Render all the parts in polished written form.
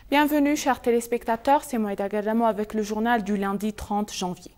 Bienvenue chers téléspectateurs, c'est Moïda Gadamo avec le journal du lundi 30 janvier.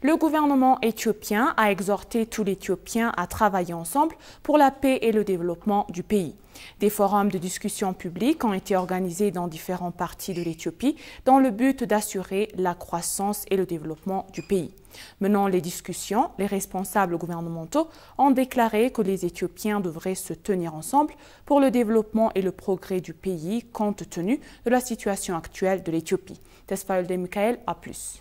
Le gouvernement éthiopien a exhorté tous les Éthiopiens à travailler ensemble pour la paix et le développement du pays. Des forums de discussion publique ont été organisés dans différentes parties de l'Éthiopie dans le but d'assurer la croissance et le développement du pays. Menant les discussions, les responsables gouvernementaux ont déclaré que les Éthiopiens devraient se tenir ensemble pour le développement et le progrès du pays compte tenu de la situation actuelle de l'Éthiopie. Tesfaïol de Michael a plus.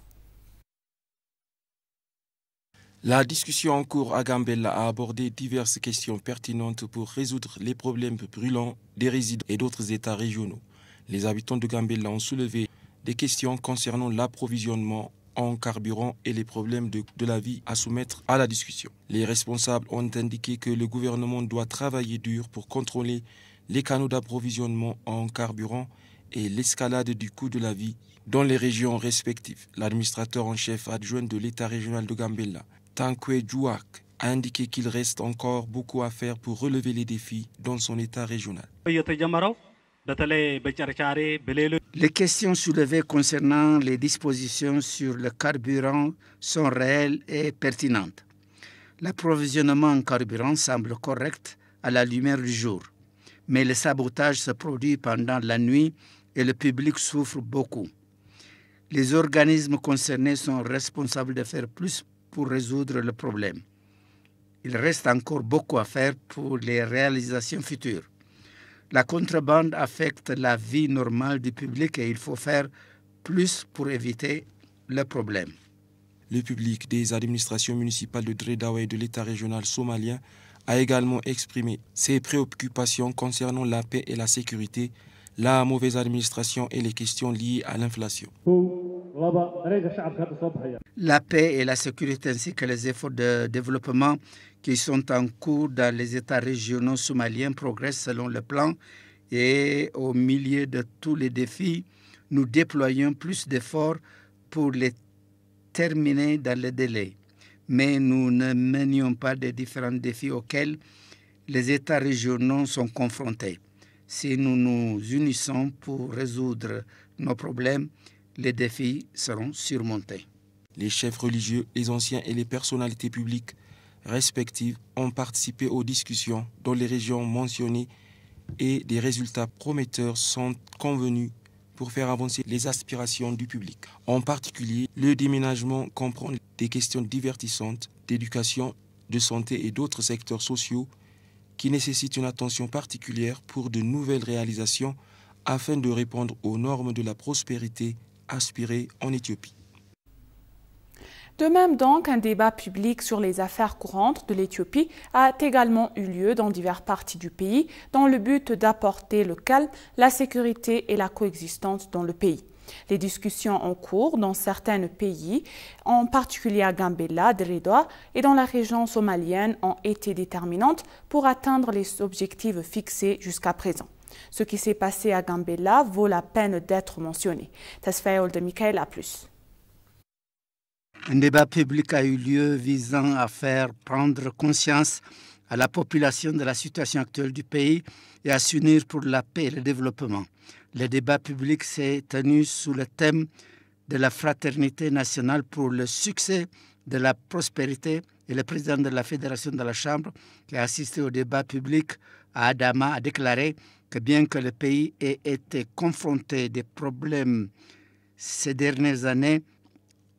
La discussion en cours à Gambella a abordé diverses questions pertinentes pour résoudre les problèmes brûlants des résidents et d'autres États régionaux. Les habitants de Gambella ont soulevé des questions concernant l'approvisionnement en carburant et les problèmes de la vie à soumettre à la discussion. Les responsables ont indiqué que le gouvernement doit travailler dur pour contrôler les canaux d'approvisionnement en carburant et l'escalade du coût de la vie dans les régions respectives. L'administrateur en chef adjoint de l'État régional de Gambella, Tankwe Djouak, a indiqué qu'il reste encore beaucoup à faire pour relever les défis dans son État régional. Les questions soulevées concernant les dispositions sur le carburant sont réelles et pertinentes. L'approvisionnement en carburant semble correct à la lumière du jour, mais le sabotage se produit pendant la nuit et le public souffre beaucoup. Les organismes concernés sont responsables de faire plus pour résoudre le problème. Il reste encore beaucoup à faire pour les réalisations futures. La contrebande affecte la vie normale du public et il faut faire plus pour éviter le problème. Le public des administrations municipales de Dreddawa et de l'État régional somalien a également exprimé ses préoccupations concernant la paix et la sécurité, la mauvaise administration et les questions liées à l'inflation. La paix et la sécurité ainsi que les efforts de développement qui sont en cours dans les États régionaux somaliens progressent selon le plan et au milieu de tous les défis, nous déployons plus d'efforts pour les terminer dans le délai. Mais nous ne menions pas des différents défis auxquels les États régionaux sont confrontés. Si nous nous unissons pour résoudre nos problèmes, les défis seront surmontés. Les chefs religieux, les anciens et les personnalités publiques respectives ont participé aux discussions dans les régions mentionnées et des résultats prometteurs sont convenus pour faire avancer les aspirations du public. En particulier, le déménagement comprend des questions divertissantes d'éducation, de santé et d'autres secteurs sociaux qui nécessitent une attention particulière pour de nouvelles réalisations afin de répondre aux normes de la prospérité aspirée en Éthiopie. De même donc, un débat public sur les affaires courantes de l'Éthiopie a également eu lieu dans diverses parties du pays dans le but d'apporter le calme, la sécurité et la coexistence dans le pays. Les discussions en cours dans certains pays, en particulier à Gambella, Dreddawa et dans la région somalienne, ont été déterminantes pour atteindre les objectifs fixés jusqu'à présent. Ce qui s'est passé à Gambella vaut la peine d'être mentionné. Tesfaïol de Michael a plus. Un débat public a eu lieu visant à faire prendre conscience à la population de la situation actuelle du pays et à s'unir pour la paix et le développement. Le débat public s'est tenu sous le thème de la fraternité nationale pour le succès de la prospérité et le président de la Fédération de la Chambre, qui a assisté au débat public à Adama, a déclaré que bien que le pays ait été confronté à des problèmes ces dernières années,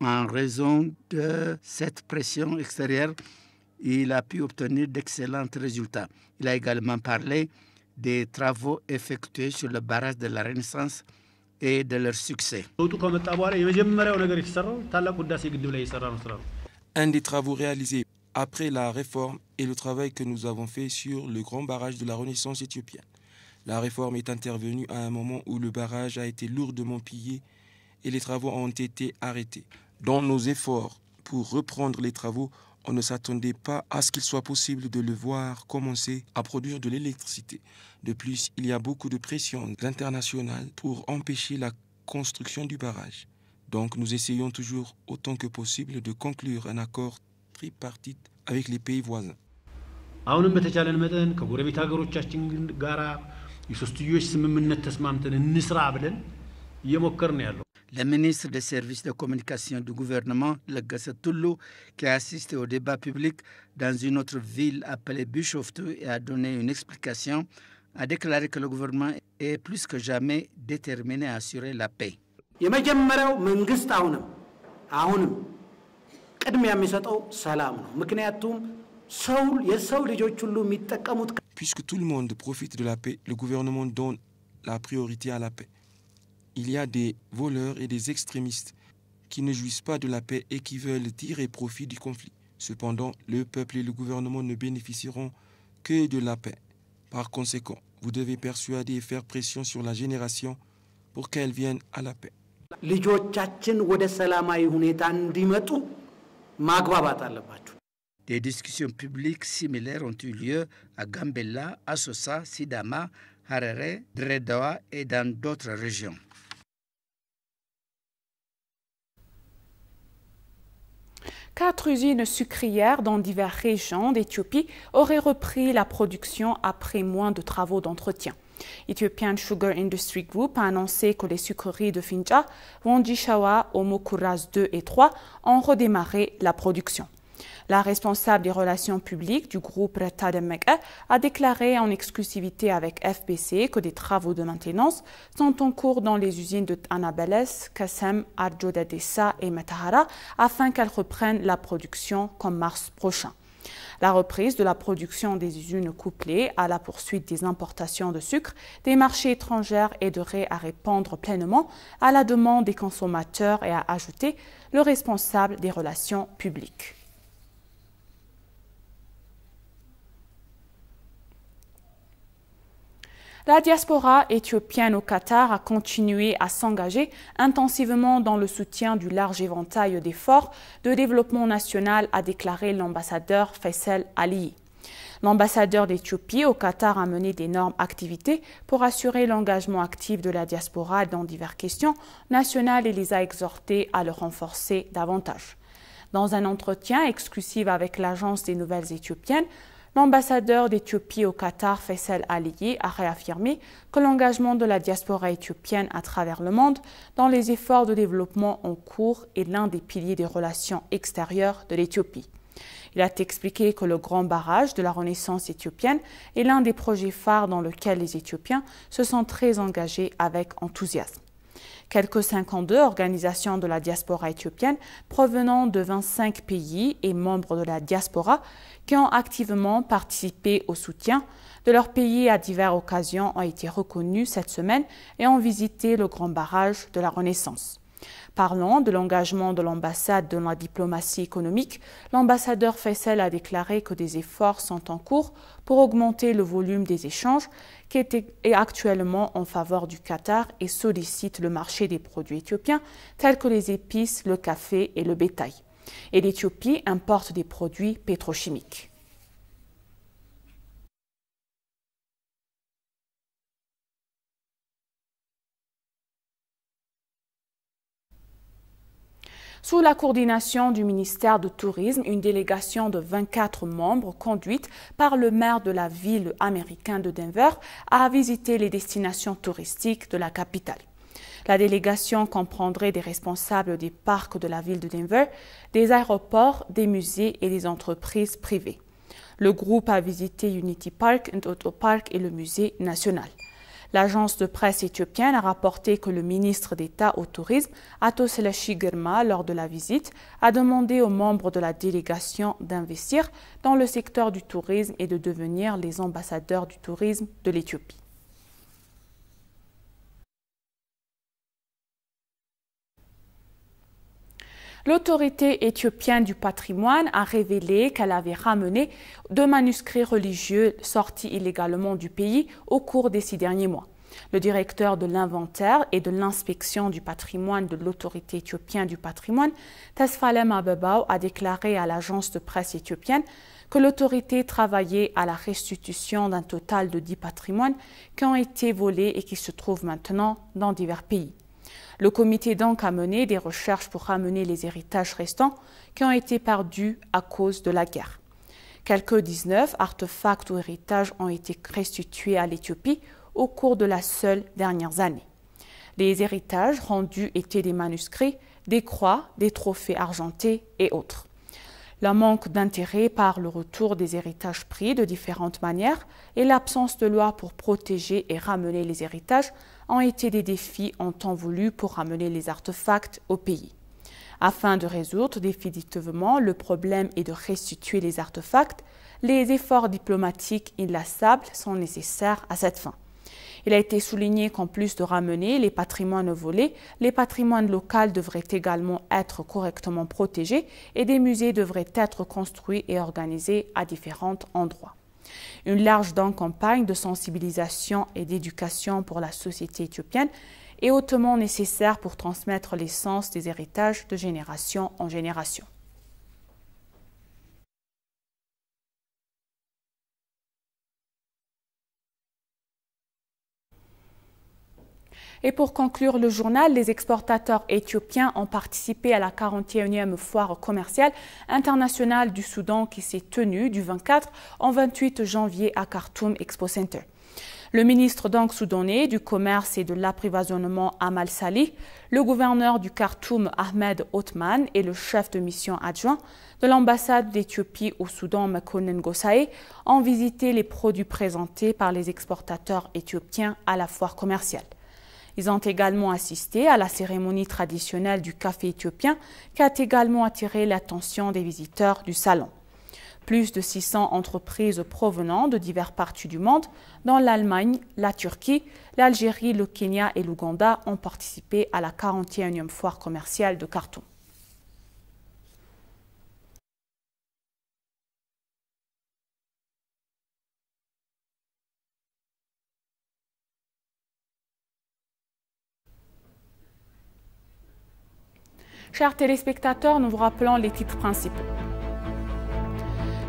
en raison de cette pression extérieure, il a pu obtenir d'excellents résultats. Il a également parlé des travaux effectués sur le barrage de la Renaissance et de leur succès. Un des travaux réalisés après la réforme est le travail que nous avons fait sur le grand barrage de la Renaissance éthiopienne. La réforme est intervenue à un moment où le barrage a été lourdement pillé et les travaux ont été arrêtés. Dans nos efforts pour reprendre les travaux, on ne s'attendait pas à ce qu'il soit possible de le voir commencer à produire de l'électricité. De plus, il y a beaucoup de pression internationale pour empêcher la construction du barrage. Donc nous essayons toujours autant que possible de conclure un accord tripartite avec les pays voisins. Le ministre des services de communication du gouvernement, Lagassa Toulou, qui a assisté au débat public dans une autre ville appelée Bishoftu et a donné une explication, a déclaré que le gouvernement est plus que jamais déterminé à assurer la paix. Puisque tout le monde profite de la paix, le gouvernement donne la priorité à la paix. Il y a des voleurs et des extrémistes qui ne jouissent pas de la paix et qui veulent tirer profit du conflit. Cependant, le peuple et le gouvernement ne bénéficieront que de la paix. Par conséquent, vous devez persuader et faire pression sur la génération pour qu'elle vienne à la paix. Des discussions publiques similaires ont eu lieu à Gambella, Asosa, Sidama, Harare, Dreddawa et dans d'autres régions. Quatre usines sucrières dans diverses régions d'Éthiopie auraient repris la production après moins de travaux d'entretien. Ethiopian Sugar Industry Group a annoncé que les sucreries de Finja, Wondjishawa, Omokuras 2 et 3 ont redémarré la production. La responsable des relations publiques du groupe Reta Demeke a déclaré en exclusivité avec FBC que des travaux de maintenance sont en cours dans les usines de Anabeles, Kassem, Arjodadessa et Metahara afin qu'elles reprennent la production comme mars prochain. La reprise de la production des usines couplée à la poursuite des importations de sucre des marchés étrangers aiderait à répondre pleinement à la demande des consommateurs et a ajouté le responsable des relations publiques. La diaspora éthiopienne au Qatar a continué à s'engager intensivement dans le soutien du large éventail d'efforts de développement national, a déclaré l'ambassadeur Faisal Aliyi. L'ambassadeur d'Éthiopie au Qatar a mené d'énormes activités pour assurer l'engagement actif de la diaspora dans diverses questions nationales et les a exhortés à le renforcer davantage. Dans un entretien exclusif avec l'agence des nouvelles éthiopiennes, l'ambassadeur d'Éthiopie au Qatar, Faisal Aliyi, a réaffirmé que l'engagement de la diaspora éthiopienne à travers le monde dans les efforts de développement en cours est l'un des piliers des relations extérieures de l'Éthiopie. Il a expliqué que le grand barrage de la Renaissance éthiopienne est l'un des projets phares dans lequel les Éthiopiens se sont très engagés avec enthousiasme. Quelques 52 organisations de la diaspora éthiopienne provenant de 25 pays et membres de la diaspora qui ont activement participé au soutien de leur pays à diverses occasions ont été reconnus cette semaine et ont visité le grand barrage de la Renaissance. Parlant de l'engagement de l'ambassade dans la diplomatie économique, l'ambassadeur Faisal a déclaré que des efforts sont en cours pour augmenter le volume des échanges qui est actuellement en faveur du Qatar et sollicite le marché des produits éthiopiens tels que les épices, le café et le bétail. Et l'Éthiopie importe des produits pétrochimiques. Sous la coordination du ministère du Tourisme, une délégation de 24 membres conduite par le maire de la ville américaine de Denver a visité les destinations touristiques de la capitale. La délégation comprendrait des responsables des parcs de la ville de Denver, des aéroports, des musées et des entreprises privées. Le groupe a visité Unity Park, Entoto Park et le musée national. L'agence de presse éthiopienne a rapporté que le ministre d'État au tourisme, Ato Seleshi Girma, lors de la visite, a demandé aux membres de la délégation d'investir dans le secteur du tourisme et de devenir les ambassadeurs du tourisme de l'Éthiopie. L'autorité éthiopienne du patrimoine a révélé qu'elle avait ramené 2 manuscrits religieux sortis illégalement du pays au cours des 6 derniers mois. Le directeur de l'inventaire et de l'inspection du patrimoine de l'autorité éthiopienne du patrimoine, Tesfalem Abebaw, a déclaré à l'agence de presse éthiopienne que l'autorité travaillait à la restitution d'un total de 10 patrimoines qui ont été volés et qui se trouvent maintenant dans divers pays. Le comité donc a mené des recherches pour ramener les héritages restants qui ont été perdus à cause de la guerre. Quelques 19 artefacts ou héritages ont été restitués à l'Éthiopie au cours de la seule dernière année. Les héritages rendus étaient des manuscrits, des croix, des trophées argentés et autres. Le manque d'intérêt par le retour des héritages pris de différentes manières et l'absence de loi pour protéger et ramener les héritages ont été des défis en temps voulu pour ramener les artefacts au pays. Afin de résoudre définitivement le problème et de restituer les artefacts, les efforts diplomatiques inlassables sont nécessaires à cette fin. Il a été souligné qu'en plus de ramener les patrimoines volés, les patrimoines locaux devraient également être correctement protégés et des musées devraient être construits et organisés à différents endroits. Une large campagne de sensibilisation et d'éducation pour la société éthiopienne est hautement nécessaire pour transmettre l'essence des héritages de génération en génération. Et pour conclure le journal, les exportateurs éthiopiens ont participé à la 41e foire commerciale internationale du Soudan qui s'est tenue du 24 au 28 janvier à Khartoum Expo Center. Le ministre soudanais du Commerce et de l'Approvisionnement Amal Salih, le gouverneur du Khartoum Ahmed Othman et le chef de mission adjoint de l'ambassade d'Éthiopie au Soudan Mekonnen Gossae ont visité les produits présentés par les exportateurs éthiopiens à la foire commerciale. Ils ont également assisté à la cérémonie traditionnelle du café éthiopien qui a également attiré l'attention des visiteurs du salon. Plus de 600 entreprises provenant de diverses parties du monde, dont l'Allemagne, la Turquie, l'Algérie, le Kenya et l'Ouganda, ont participé à la 41e foire commerciale de Khartoum. Chers téléspectateurs, nous vous rappelons les titres principaux.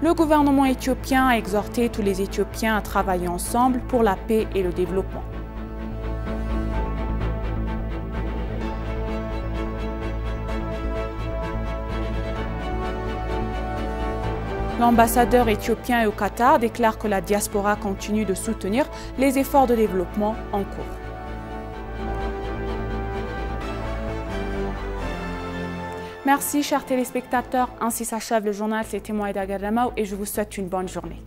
Le gouvernement éthiopien a exhorté tous les Éthiopiens à travailler ensemble pour la paix et le développement. L'ambassadeur éthiopien au Qatar déclare que la diaspora continue de soutenir les efforts de développement en cours. Merci, chers téléspectateurs. Ainsi s'achève le journal. C'était moi, Eda Garramao, et je vous souhaite une bonne journée.